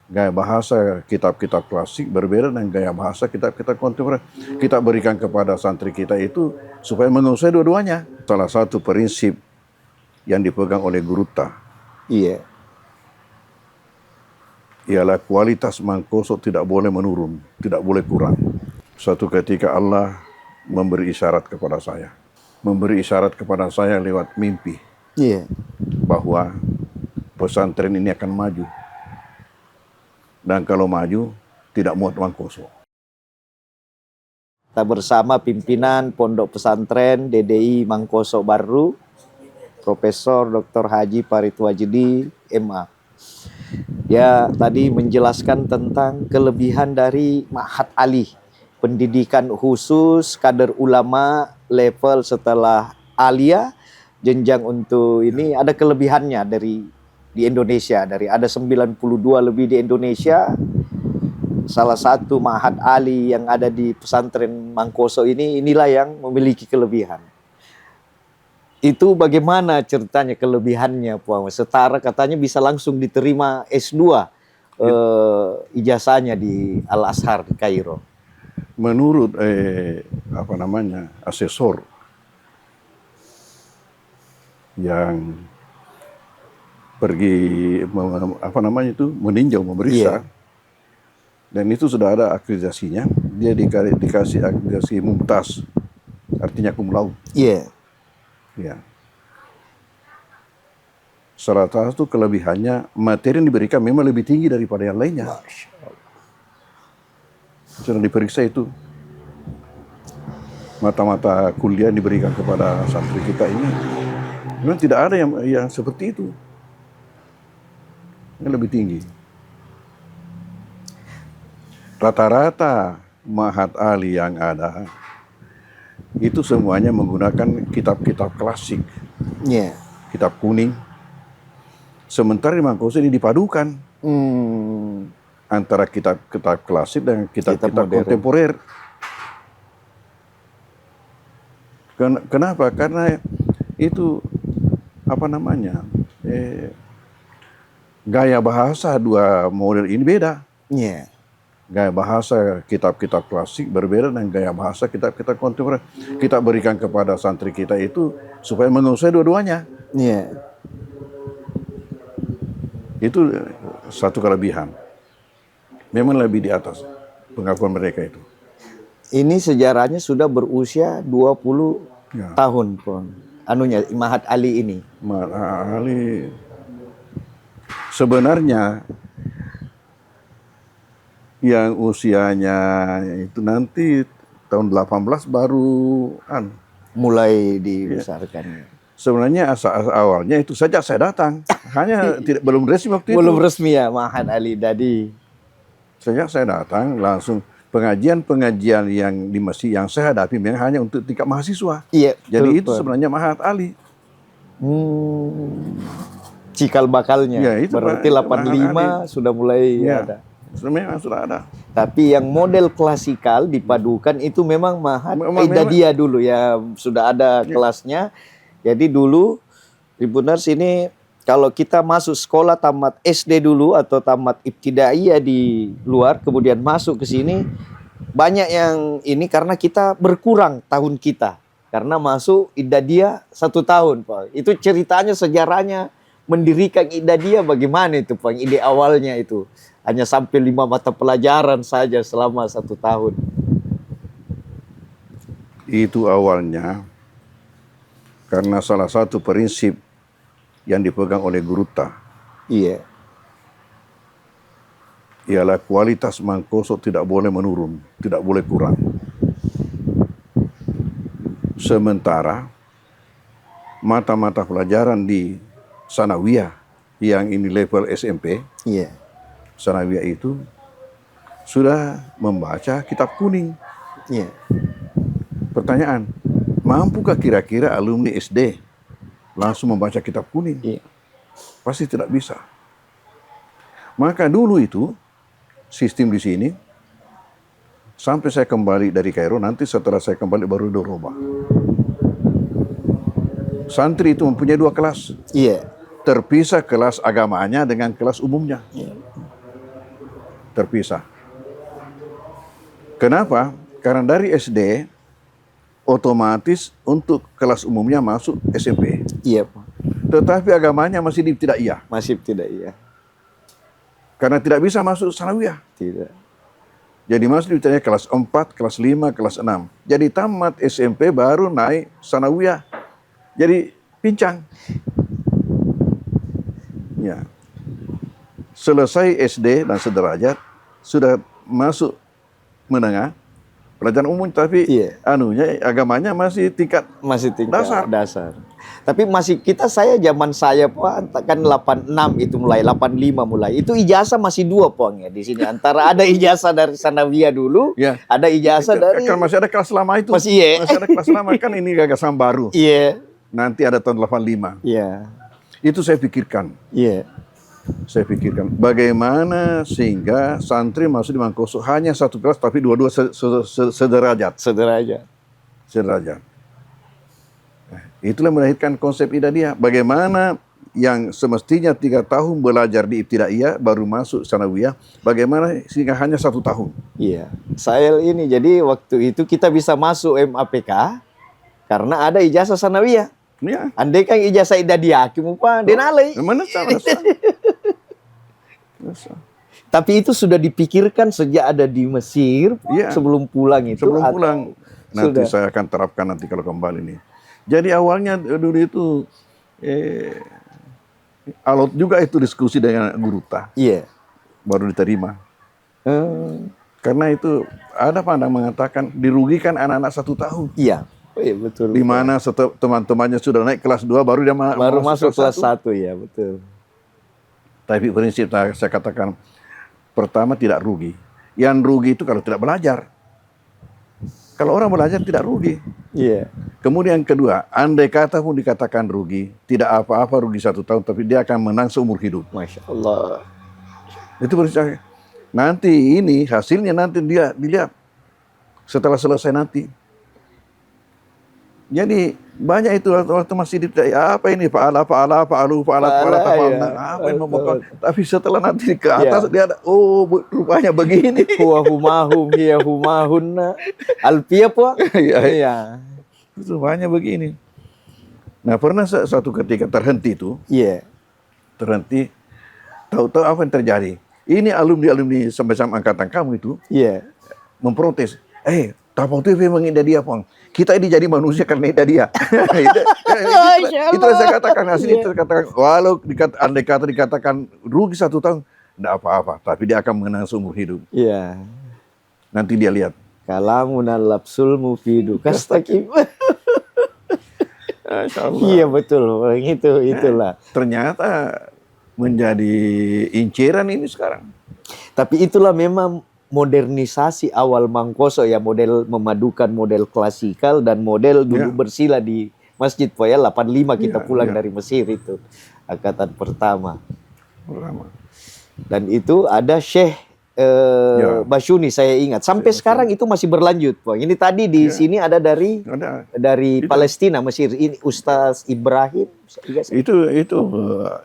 Gaya bahasa kitab-kitab klasik berbeda dengan gaya bahasa kitab-kitab kontemporer. Kita berikan kepada santri kita itu supaya menguasai dua-duanya. Salah satu prinsip yang dipegang oleh Guruta ialah kualitas mangkoso tidak boleh menurun, tidak boleh kurang. Suatu ketika Allah memberi isyarat kepada saya. Memberi isyarat kepada saya lewat mimpi. Bahwa pesantren ini akan maju. Dan kalau maju, tidak muat mangkoso. Kita bersama pimpinan Pondok Pesantren DDI Mangkoso Baru, Profesor Dr. Haji Farid Wajidi, MA. Ya, tadi menjelaskan tentang kelebihan dari Ma'had Ali, pendidikan khusus kader ulama level setelah alia, jenjang untuk ini ada kelebihannya di Indonesia. Ada 92 lebih di Indonesia. Salah satu Ma'had Ali yang ada di pesantren Mangkoso inilah yang memiliki kelebihan. Itu bagaimana ceritanya kelebihannya, Puan? Setara katanya bisa langsung diterima S2 ijazahnya di Al-Azhar di Kairo. Menurut asesor yang pergi meninjau, memeriksa, dan itu sudah ada akreditasinya. Dia dikasih akreditasi mumtaz, artinya cum laude. Ya. Salah satu kelebihannya, materi yang diberikan memang lebih tinggi daripada yang lainnya. Sudah diperiksa itu. Mata-mata kuliah yang diberikan kepada santri kita ini, memang tidak ada yang seperti itu. Yang lebih tinggi. Rata-rata Ma'had Ali yang ada, itu semuanya menggunakan kitab-kitab klasik. Kitab kuning. Sementara di Mangkoso ini dipadukan antara kitab-kitab klasik dan kitab-kitab kontemporer. Kenapa? Karena itu gaya bahasa dua model ini beda. Gaya bahasa kitab-kitab klasik berbeda dengan gaya bahasa kitab-kitab kontemporer. Kita berikan kepada santri kita itu supaya menguasai dua-duanya. Itu satu kelebihan. Memang lebih di atas pengakuan mereka itu. Ini sejarahnya sudah berusia 20 tahun, Pon. Ma'had Ali ini. Ma'had Ali sebenarnya yang usianya itu nanti tahun 18 baru mulai dibesarkan. Sebenarnya awalnya itu saja saya datang, hanya belum resmi waktu itu. Belum resmi ya Ma'had Ali tadi. Sejak saya datang langsung pengajian yang di masjid yang saya hadapi memang hanya untuk tingkat mahasiswa. Jadi itu sebenarnya Ma'had Ali. Cikal bakalnya. Itu berarti 85 sudah mulai ada. Memang sudah ada. Tapi yang model klasikal dipadukan itu memang Ma'had Idadiyah dulu ya, sudah ada kelasnya. Jadi dulu Tribuners ini kalau kita masuk sekolah tamat SD dulu atau tamat ibtidaiyah di luar, kemudian masuk ke sini, banyak yang ini karena kita berkurang tahun kita. Karena masuk Idadiyah 1 tahun, Pak. Itu ceritanya, sejarahnya mendirikan Idadiyah bagaimana itu, Pak? Ide awalnya itu. Hanya sampai 5 mata pelajaran saja selama 1 tahun. Itu awalnya karena salah satu prinsip yang dipegang oleh Guruta. Ialah kualitas mangkoso tidak boleh menurun, tidak boleh kurang. Sementara mata-mata pelajaran di Sanawiyah yang ini level SMP, Sanawiyah itu sudah membaca kitab kuning. Pertanyaan, mampukah kira-kira alumni SD langsung membaca kitab kuning? Pasti tidak bisa. Maka dulu itu sistem di sini sampai saya kembali dari Kairo, nanti setelah saya kembali baru dirubah. Santri itu mempunyai 2 kelas. Terpisah kelas agamanya dengan kelas umumnya. terpisah. Kenapa? Karena dari SD otomatis untuk kelas umumnya masuk SMP. Iya, Pak. Tetapi agamanya masih di ibtidaiyah. Masih tidak, iya. Karena tidak bisa masuk sanawiyah. Tidak. Jadi masuk di ibtidaiyah kelas 4, kelas 5, kelas 6. Jadi tamat SMP baru naik sanawiyah. Jadi pincang. Ya. Selesai SD dan sederajat sudah masuk menengah pelajaran umum, tapi Iya. agamanya masih tingkat Dasar. Tapi saya zaman saya Pak kan 86 itu mulai 85 mulai. Itu ijazah masih 2 Poang ya di sini. Antara ada ijazah dari sanawiyah dulu, ya. ada ijazah dari Kan masih ada kelas lama itu. Masih, iya. Masih ada kelas lama, kan ini gagasan baru. Iya. Nanti ada tahun 85. Iya. Itu saya pikirkan. Iya. Saya pikirkan bagaimana sehingga santri masuk di Mangkoso hanya satu kelas tapi dua-dua sederajat. Sederajat. Nah, itulah melahirkan konsep Idadiyah. Bagaimana yang semestinya 3 tahun belajar di ibtidaiyah baru masuk sanawiyah, bagaimana sehingga hanya 1 tahun. Iya. Saya ini jadi waktu itu kita bisa masuk MAPK karena ada ijazah sanawiyah. Ya. Andai kan ijazah Idadiyah, Pak, denalai. Mana salah. Tapi itu sudah dipikirkan sejak ada di Mesir, Iya. sebelum pulang itu. Sebelum pulang. Nanti Sudah. saya akan terapkan nanti kalau kembali nih. Jadi awalnya dulu itu alot juga itu diskusi dengan guru ta. Iya. Baru diterima. Karena itu ada pandang mengatakan dirugikan anak-anak 1 tahun. Iya. Oh, iya betul. Di mana teman-temannya sudah naik kelas 2 baru dia baru masuk kelas 1. 1 ya, betul. Tapi prinsip saya katakan pertama tidak rugi. Yang rugi itu kalau tidak belajar. Kalau orang belajar tidak rugi. Iya. Kemudian yang kedua, andai kata pun dikatakan rugi, tidak apa-apa rugi 1 tahun, tapi dia akan menang seumur hidup. Masya Allah. Itu prinsip. Nanti ini hasilnya nanti dia dilihat setelah selesai nanti. Jadi banyak itu waktu masih apa ini apa ini memokok. Tapi setelah nanti ke atas dia ada rupanya begini. Huwa humahum hiya humahunna. Alfiyah Pak. Iya. Itu banyak begini. Nah, pernah satu ketika terhenti itu. Iya. Terhenti. Tahu-tahu apa yang terjadi? Ini alumni sama-sama angkatan kamu itu. Iya. Memprotes. Tapau TV mengindah dia, Pang. Kita ini jadi manusia karena dia. Itu yang saya katakan, hasil itu katakan. Walau andai kata dikatakan rugi 1 tahun, tidak apa-apa. Tapi dia akan mengenang seumur hidup. Iya. Nanti dia lihat. Kalamunal lapsul mufidu kastaqim. Insyaallah. Iya betul, itulah. Ternyata menjadi inceran ini sekarang. Tapi itulah memang modernisasi awal Mangkoso ya, model memadukan model klasikal dan model dulu bersila di Masjid Poya 85 kita pulang dari Mesir itu angkatan pertama. Dan itu ada Syekh Basyuni saya ingat sampai sekarang itu masih berlanjut, Pak. Ini tadi di sini ada dari Palestina, Mesir, ini Ustaz Ibrahim.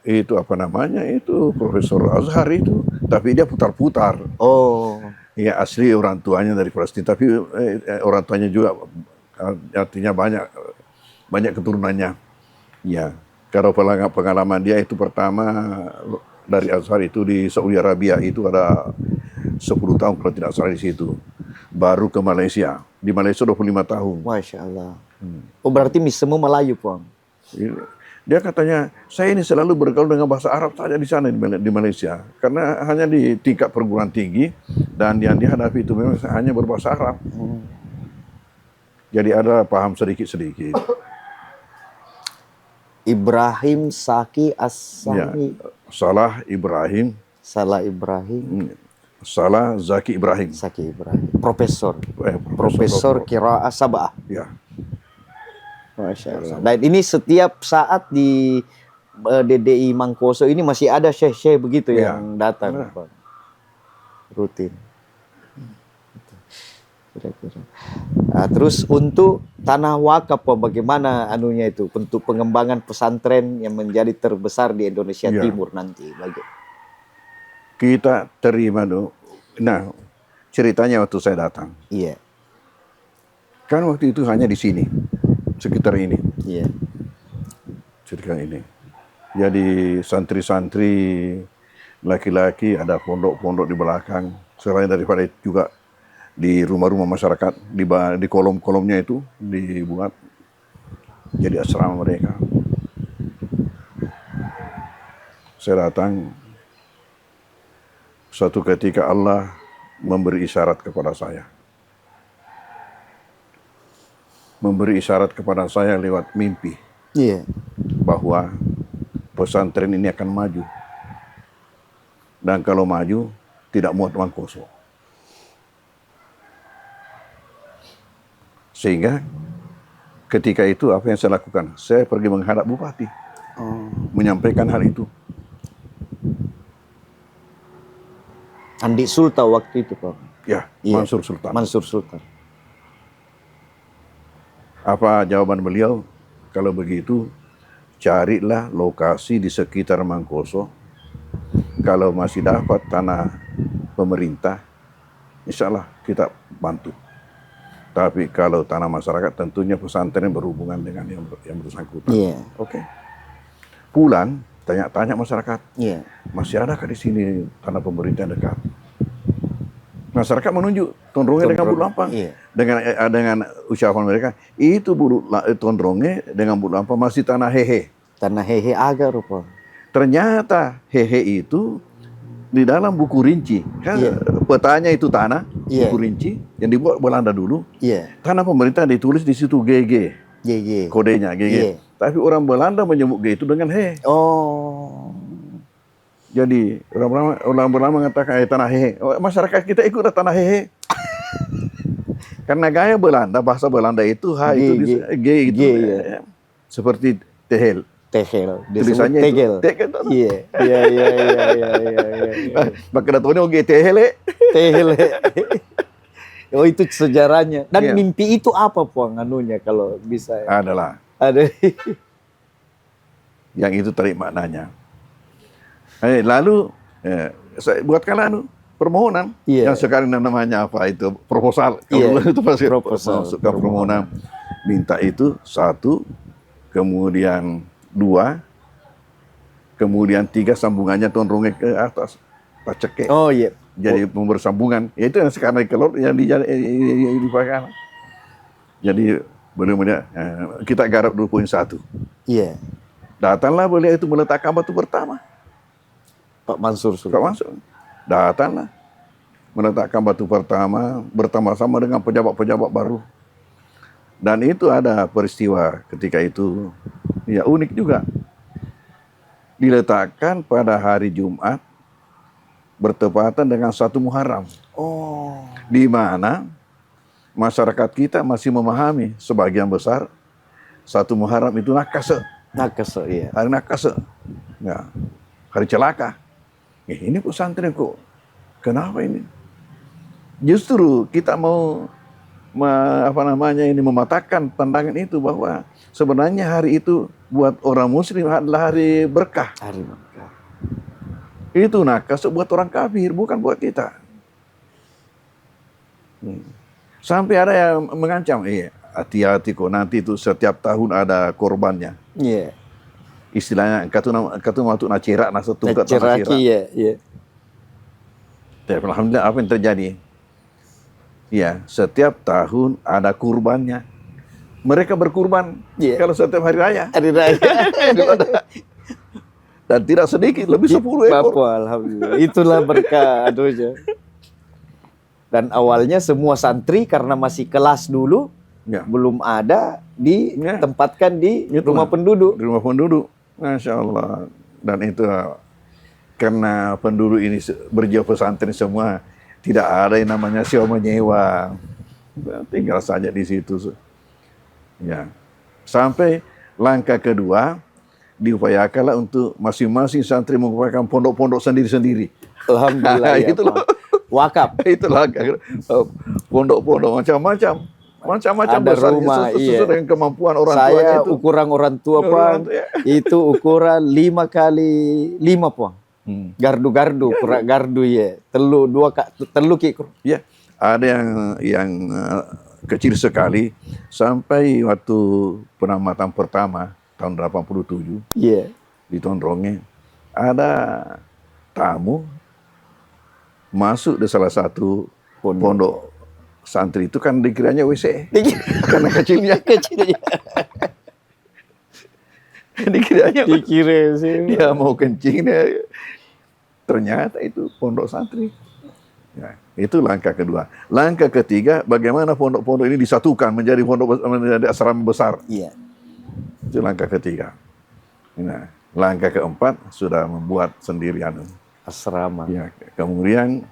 Itu apa namanya? Itu Profesor Azhar itu, tapi dia putar-putar. Oh. Ya asli orang tuanya dari Palestina, tapi orang tuanya juga artinya banyak keturunannya. Ya, kalau pengalaman dia itu pertama dari Azhar itu di Saudi Arabia itu ada 10 tahun kalau tidak salah di situ. Baru ke Malaysia. Di Malaysia 25 tahun. Masya Allah. Oh berarti semua Melayu, Pong? Dia katanya, saya ini selalu bergaul dengan bahasa Arab saja di sana di Malaysia. Karena hanya di tingkat perguruan tinggi dan yang dihadapi itu memang hanya berbahasa Arab. Jadi ada paham sedikit-sedikit. Ibrahim Saki As-Sami. Ya, Salah Ibrahim. Salah Zaki Ibrahim. Zaki Ibrahim. Profesor Qiraah Sab'ah. Ya. Masya Allah. Dan ini setiap saat di DDI Mangkoso ini masih ada syekh-syekh begitu yang datang. Rutin. Kira-kira. Nah, terus untuk tanah wakaf, bagaimana anunya itu untuk pengembangan pesantren yang menjadi terbesar di Indonesia Timur nanti? Kita terima Nah, ceritanya waktu saya datang, Iya. kan waktu itu hanya di sini, sekitar ini, Iya. sekitar ini. Jadi santri-santri laki-laki ada pondok-pondok di belakang. Selain daripada itu juga di rumah-rumah masyarakat, di kolom-kolomnya itu dibuat jadi asrama mereka. Saya datang, suatu ketika Allah memberi isyarat kepada saya. Memberi isyarat kepada saya lewat mimpi Iya. bahwa pesantren ini akan maju. Dan kalau maju, tidak muat Mangkoso. Sehingga ketika itu apa yang saya lakukan? Saya pergi menghadap bupati, menyampaikan hal itu. Andi Sultan waktu itu, Pak. Ya, Iya. Mansur Sultan. Mansur Sultan. Apa jawaban beliau? Kalau begitu, carilah lokasi di sekitar Mangkoso. Kalau masih dapat tanah pemerintah, insya Allah kita bantu. Tapi kalau tanah masyarakat, tentunya pesantren berhubungan dengan yang bersangkutan. Iya. Oke. Pulang, tanya-tanya masyarakat, Iya. masih adakah di sini tanah pemerintah dekat? Masyarakat menunjuk Tondronge dengan Bulu Lampang. Iya. Dengan ucapan mereka, itu Tondronge dengan Bulu Lampang masih tanah hehe. Tanah hehe agak rupa. Ternyata hehe itu di dalam buku rinci. Kan Iya. petanya itu tanah, Iya. buku rinci yang dibuat Belanda dulu. Iya. Tanah pemerintah ditulis di situ GG, GG. kodenya GG. Iya. Tapi orang Belanda menyebut G itu dengan he. Oh. Jadi orang Belanda mengatakan tanah hehe. Masyarakat kita ikut tanah hehe. Karena gaya Belanda, bahasa Belanda itu H itu G itu. Iya. Seperti tehel. Tehel. Tulisannya tegel. Tegel. Iya. Iya. Maka datangnya G tehel. Tehel. Oh, itu sejarahnya. Dan Iya. mimpi itu apa, Puang, anunya kalau bisa? Adalah Ada. yang itu tarik maknanya. Lalu saya buatkan permohonan. Iya. Yang sekarang namanya apa itu? Proposal. Iya. Kalau itu pasti Proposal. masuk ke permohonan. Minta itu 1, kemudian 2, kemudian 3 sambungannya Tondronge ke atas. Paceke. Oh iya. Jadi bersambungan. Ya itu yang sekarang kelot yang dipakai. Jadi benar-benar kita garap 2.1. Iya. Datanglah beliau itu meletakkan batu pertama. Pak Mansur Suka Sultan. masuk. Datanglah meletakkan batu pertama bersama-sama dengan pejabat-pejabat baru. Dan itu ada peristiwa ketika itu, ya unik juga. Diletakkan pada hari Jumat bertepatan dengan 1 Muharram. Oh. Di mana masyarakat kita masih memahami sebagian besar 1 Muharram itu nakase. Nakes, iya. Hari nakase. Ya, hari celaka. Ini pesantren kok. Kenapa ini? Justru kita mau mematahkan pandangan itu bahwa sebenarnya hari itu buat orang muslim adalah hari berkah. Hari berkah. Itu nakase buat orang kafir, bukan buat kita. Sampai ada yang mengancam, hati-hati kok nanti itu setiap tahun ada korbannya. Iya. Istilahnya katu matu nacerak nasa tungkat Ceraki, iya. Tapi alhamdulillah apa yang terjadi? Ya, setiap tahun ada kurbannya. Mereka berkurban kalau setiap hari raya. Hari raya. Dan tidak sedikit, lebih 10 ekor. Bapak, alhamdulillah. Itulah berkah aduhnya. Dan awalnya semua santri karena masih kelas dulu, belum ada ditempatkan di rumah penduduk. Di rumah penduduk. Masya Allah. Dan itu karena penduduk ini berjiwa pesantren semua, tidak ada yang namanya sewa menyewa. Tinggal saja di situ. Ya. Sampai langkah kedua, diupayakanlah untuk masing-masing santri mengupayakan pondok-pondok sendiri-sendiri. Alhamdulillah. Ya, itulah wakaf. Itulah pondok-pondok macam-macam. Macam-macam ada besar rumah, sesuai dengan kemampuan orang tuanya saya itu. ukuran orang tua, Pak, itu ukuran 5 kali 5, Pak. Gardu-gardu, kurak gardu ya. Telu ki. Ya, ada yang kecil sekali sampai waktu penamatan pertama tahun 87 Iya. di Tondronge ada tamu masuk di salah satu pondok santri itu kan dikiranya WC karena kecilnya. Dikira sih. Dia mau kencing, ternyata itu pondok santri. Ya, itu langkah kedua. Langkah ketiga, bagaimana pondok-pondok ini disatukan menjadi menjadi asrama besar. Iya. Itu langkah ketiga. Nah, langkah keempat sudah membuat sendirian Asrama. ya. Kemudian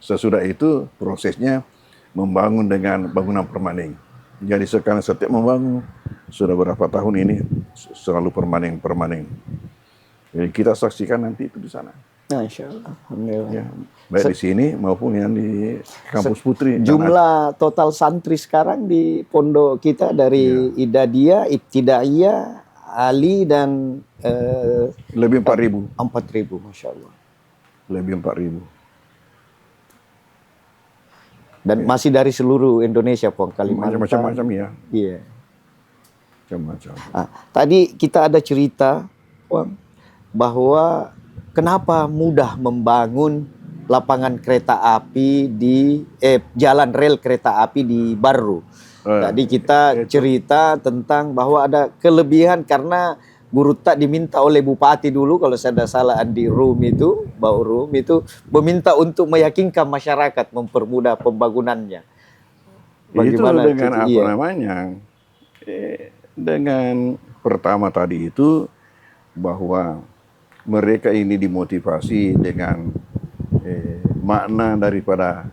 sesudah itu prosesnya membangun dengan bangunan permanen. Jadi sekarang setiap membangun sudah berapa tahun ini selalu permanen. Jadi kita saksikan nanti itu di sana. Masya Allah. Alhamdulillah. Ya, baik di sini maupun yang di kampus Putri. Jumlah total santri sekarang di pondok kita dari Idadiyah, Ibtidaiyah, Ali dan lebih 4.000. 4.000, Masya Allah. Lebih 4.000. Dan masih dari seluruh Indonesia, Pong, Kalimantan. Macam-macam ya. Iya. Macam-macam. Tadi kita ada cerita, Pong, bahwa kenapa mudah membangun lapangan kereta api di jalan rel kereta api di Barru. Tadi kita cerita tentang bahwa ada kelebihan karena Guru Tak diminta oleh Bupati dulu, kalau saya tidak salah Andi Rum itu, Bau Rum itu meminta untuk meyakinkan masyarakat mempermudah pembangunannya. Bagaimana itu dengan apa namanya? Dengan pertama tadi itu bahwa mereka ini dimotivasi dengan makna daripada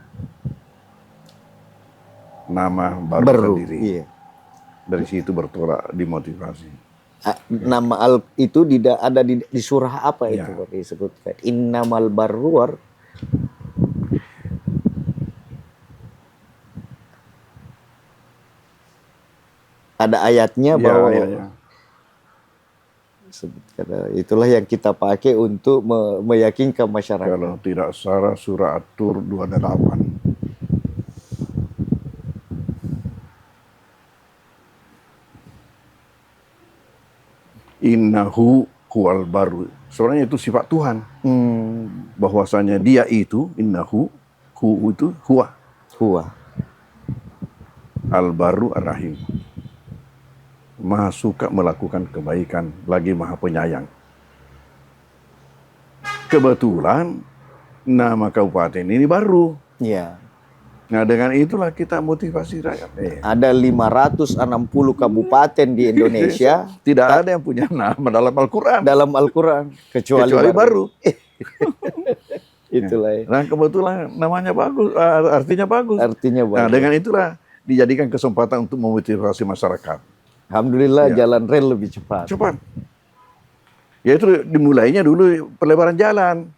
nama baru sendiri. Iya. Dari situ bertolak dimotivasi. Nama itu tidak ada di surah apa itu disebutkan? Innamal barru ada ayatnya bahwa itulah yang kita pakai untuk meyakinkan masyarakat. Kalau tidak salah surah At-Tur 28. Innahu huwal baru. Sebenarnya itu sifat Tuhan. Bahwasanya dia itu, innahu, hu itu huwa. Al-Baru Ar-Rahim. Maha suka melakukan kebaikan, lagi maha penyayang. Kebetulan nama kabupaten ini baru. Iya. Nah, dengan itulah kita motivasi rakyat. Ada 560 kabupaten di Indonesia. Tidak ada yang punya nama dalam Al-Quran. Dalam Al-Quran. Kecuali baru. Itulah. Nah, kebetulan namanya bagus, artinya bagus. Nah, dengan itulah dijadikan kesempatan untuk memotivasi masyarakat. Alhamdulillah jalan rel lebih cepat. Ya itu dimulainya dulu pelebaran jalan.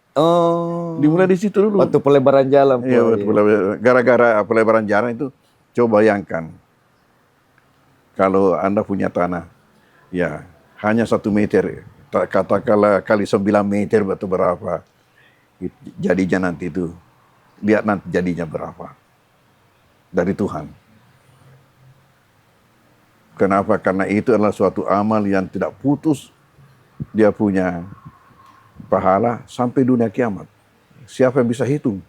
Dimulai di situ dulu. Waktu pelebaran jalan. Iya, gara-gara pelebaran jalan itu, coba bayangkan. Kalau Anda punya tanah, ya hanya 1 meter, katakanlah kali 9 meter atau berapa, jadinya nanti itu, lihat nanti jadinya berapa. Dari Tuhan. Kenapa? Karena itu adalah suatu amal yang tidak putus. Dia punya pahala sampai dunia kiamat. Siapa yang bisa hitung?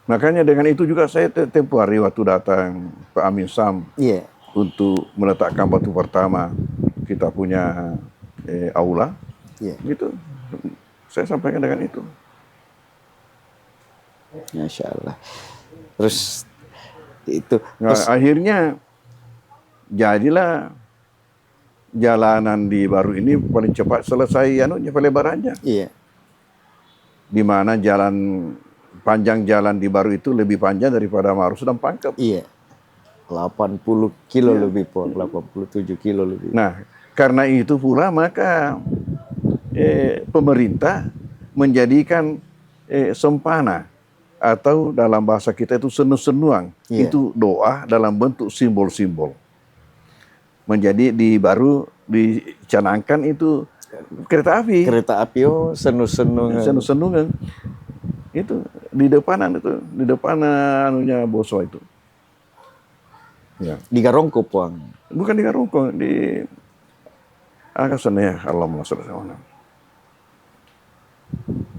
Makanya dengan itu juga saya tempoh hari waktu datang Pak Amin Sam untuk meletakkan batu pertama kita punya aula. Gitu. Saya sampaikan dengan itu. Masya Allah. Terus itu. Nah, akhirnya jadilah jalanan di Baru ini paling cepat selesai pelebarannya. Iya. Di mana panjang jalan di Baru itu lebih panjang daripada Marus dan Pangkep. Iya. 80 kilo lebih, 87 kilo lebih. Nah, karena itu pula maka pemerintah menjadikan sempana atau dalam bahasa kita itu senu-senuang. Itu doa dalam bentuk simbol-simbol. Menjadi di Baru dicanangkan itu kereta api. Kereta api senu-senu. Senu-senungan. Itu di depanan anunya Boswa itu. Ya. Di Garongko puang. Bukan di Garongko, di Akasan ya, Allahumma sholli ala Muhammad.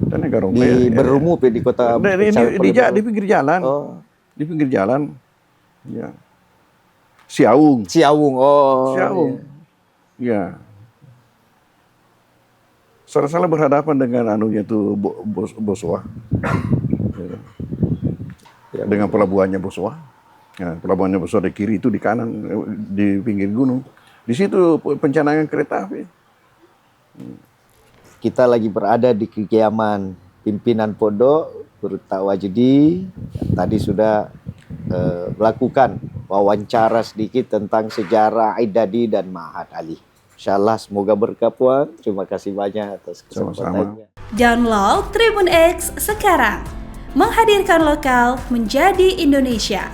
Dan Garongko Di Berumu di kota di pinggir jalan. Oh. Di pinggir jalan. Ya. Siaung. Siaung. Oh. Siaung. Ya. Salah berhadapan dengan anunya itu Boswa. Ya. Dengan pelabuhannya Boswa. Ya, pelabuhannya Boswa di kiri itu di kanan di pinggir gunung. Di situ pencanangan kereta api. Kita lagi berada di kediaman pimpinan pondok Guru Ta'wajudi yang tadi sudah melakukan wawancara sedikit tentang sejarah Aidadi dan Ma'had Ali. Insyaallah semoga berkah puan. Terima kasih banyak atas kesempatannya. Download Tribun X sekarang. Menghadirkan lokal menjadi Indonesia.